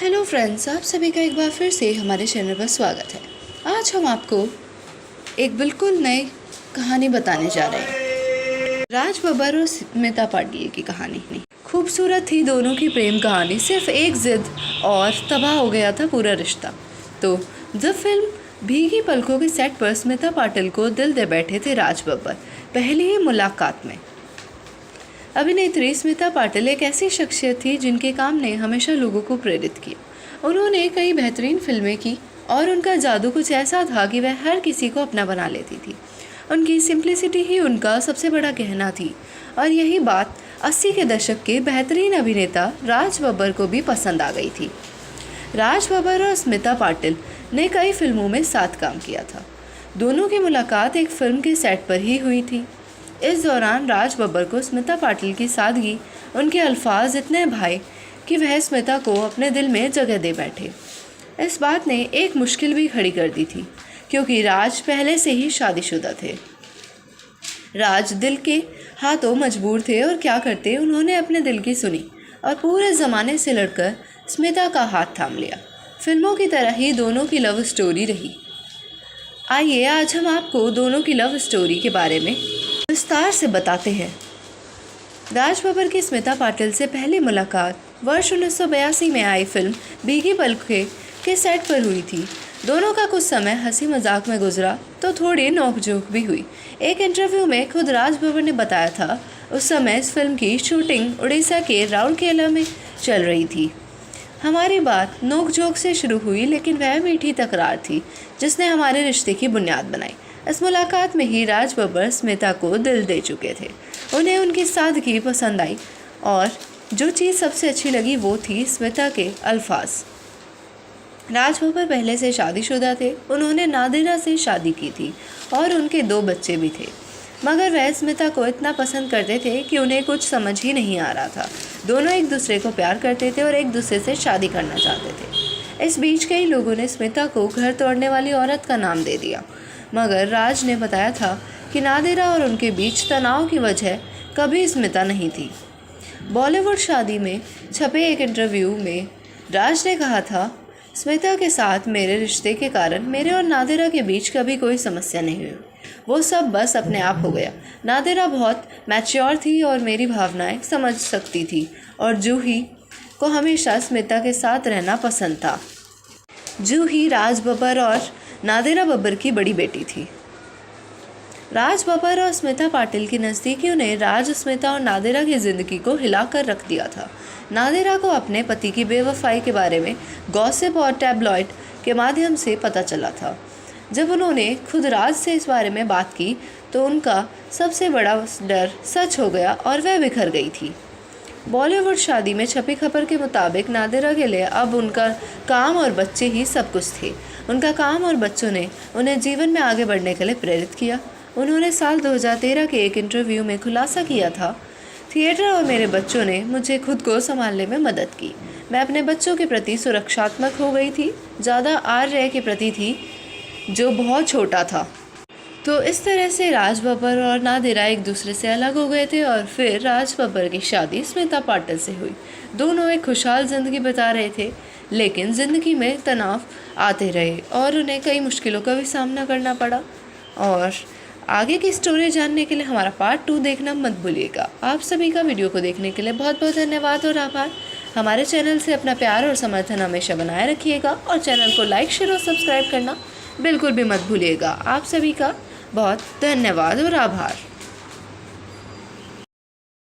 Hello friends, आप सभी का एक बार फिर से हमारे चैनल पर स्वागत है। आज हम आपको एक बिल्कुल नई कहानी बताने जा रहे हैं। राज बब्बर और स्मिता पाटिल की कहानी खूबसूरत थी दोनों की प्रेम कहानी। सिर्फ एक जिद और तबाह हो गया था पूरा रिश्ता। तो जब फिल्म भीगी पलकों के सेट पर स्मिता पाटिल को दिल दे बैठे थे राज बब्बर पहली ही मुलाकात में। अभिनेत्री स्मिता पाटिल एक ऐसी शख्सियत थी जिनके काम ने हमेशा लोगों को प्रेरित किया। उन्होंने कई बेहतरीन फिल्में की और उनका जादू कुछ ऐसा था कि वह हर किसी को अपना बना लेती थी। उनकी सिंप्लिसिटी ही उनका सबसे बड़ा गहना थी और यही बात 80 के दशक के बेहतरीन अभिनेता राज बब्बर को भी पसंद आ गई थी। राज बब्बर और स्मिता पाटिल ने कई फिल्मों में साथ काम किया था। दोनों की मुलाकात एक फिल्म के सेट पर ही हुई थी। इस दौरान राज बब्बर को स्मिता पाटिल की सादगी, उनके अल्फाज इतने भाए कि वह स्मिता को अपने दिल में जगह दे बैठे। इस बात ने एक मुश्किल भी खड़ी कर दी थी क्योंकि राज पहले से ही शादीशुदा थे। राज दिल के हाथों मजबूर थे और क्या करते, उन्होंने अपने दिल की सुनी और पूरे ज़माने से लड़कर स्मिता का हाथ थाम लिया। फिल्मों की तरह ही दोनों की लव स्टोरी रही। आइए आज हम आपको दोनों की लव स्टोरी के बारे में विस्तार से बताते हैं। राज बब्बर की स्मिता पाटिल से पहली मुलाकात वर्ष 1982 में आई फिल्म भीगी पलकें के सेट पर हुई थी। दोनों का कुछ समय हंसी मजाक में गुजरा तो थोड़ी नोकझोंक भी हुई। एक इंटरव्यू में खुद राज बब्बर ने बताया था उस समय इस फिल्म की शूटिंग उड़ीसा के राउरकेला में चल रही थी। हमारी बात नोकझोंक से शुरू हुई लेकिन वह मीठी तकरार थी जिसने हमारे रिश्ते की बुनियाद बनाई। इस मुलाकात में ही राज बब्बर स्मिता को दिल दे चुके थे। उन्हें उनकी सादगी पसंद आई और जो चीज़ सबसे अच्छी लगी वो थी स्मिता के अल्फाज। राज बब्बर पहले से शादीशुदा थे। उन्होंने नादिरा से शादी की थी और उनके 2 बच्चे भी थे, मगर वह स्मिता को इतना पसंद करते थे कि उन्हें कुछ समझ ही नहीं आ रहा था। दोनों एक दूसरे को प्यार करते थे और एक दूसरे से शादी करना चाहते थे। इस बीच कई लोगों ने स्मिता को घर तोड़ने वाली औरत का नाम दे दिया, मगर राज ने बताया था कि नादिरा और उनके बीच तनाव की वजह कभी स्मिता नहीं थी। बॉलीवुड शादी में छपे एक इंटरव्यू में राज ने कहा था, स्मिता के साथ मेरे रिश्ते के कारण मेरे और नादिरा के बीच कभी कोई समस्या नहीं हुई। वो सब बस अपने आप हो गया। नादिरा बहुत मैच्योर थी और मेरी भावनाएं समझ सकती थी और जूही को हमेशा स्मिता के साथ रहना पसंद था। जूही राज बब्बर और नादिरा बब्बर की बड़ी बेटी थी। राज बब्बर और स्मिता पाटिल की नज़दीकियों ने राज, स्मिता और नादिरा की ज़िंदगी को हिलाकर रख दिया था। नादिरा को अपने पति की बेवफाई के बारे में गॉसिप और टैबलॉइड के माध्यम से पता चला था। जब उन्होंने खुद राज से इस बारे में बात की तो उनका सबसे बड़ा डर सच हो गया और वह बिखर गई थी। बॉलीवुड शादी में छपी खबर के मुताबिक नादिरा के लिए अब उनका काम और बच्चे ही सब कुछ थे। उनका काम और बच्चों ने उन्हें जीवन में आगे बढ़ने के लिए प्रेरित किया। उन्होंने साल 2013 के एक इंटरव्यू में खुलासा किया था, थिएटर और मेरे बच्चों ने मुझे खुद को संभालने में मदद की। मैं अपने बच्चों के प्रति सुरक्षात्मक हो गई थी, ज़्यादा आर्य के प्रति थी जो बहुत छोटा था। तो इस तरह से राज बब्बर और नादिरा एक दूसरे से अलग हो गए थे और फिर राज बब्बर की शादी स्मिता पाटिल से हुई। दोनों एक खुशहाल ज़िंदगी बिता रहे थे, लेकिन ज़िंदगी में तनाव आते रहे और उन्हें कई मुश्किलों का भी सामना करना पड़ा। और आगे की स्टोरी जानने के लिए हमारा पार्ट 2 देखना मत भूलिएगा। आप सभी का वीडियो को देखने के लिए बहुत बहुत धन्यवाद और आभार। हमारे चैनल से अपना प्यार और समर्थन हमेशा बनाए रखिएगा और चैनल को लाइक, शेयर और सब्सक्राइब करना बिल्कुल भी मत भूलिएगा। आप सभी का बहुत धन्यवाद और आभार।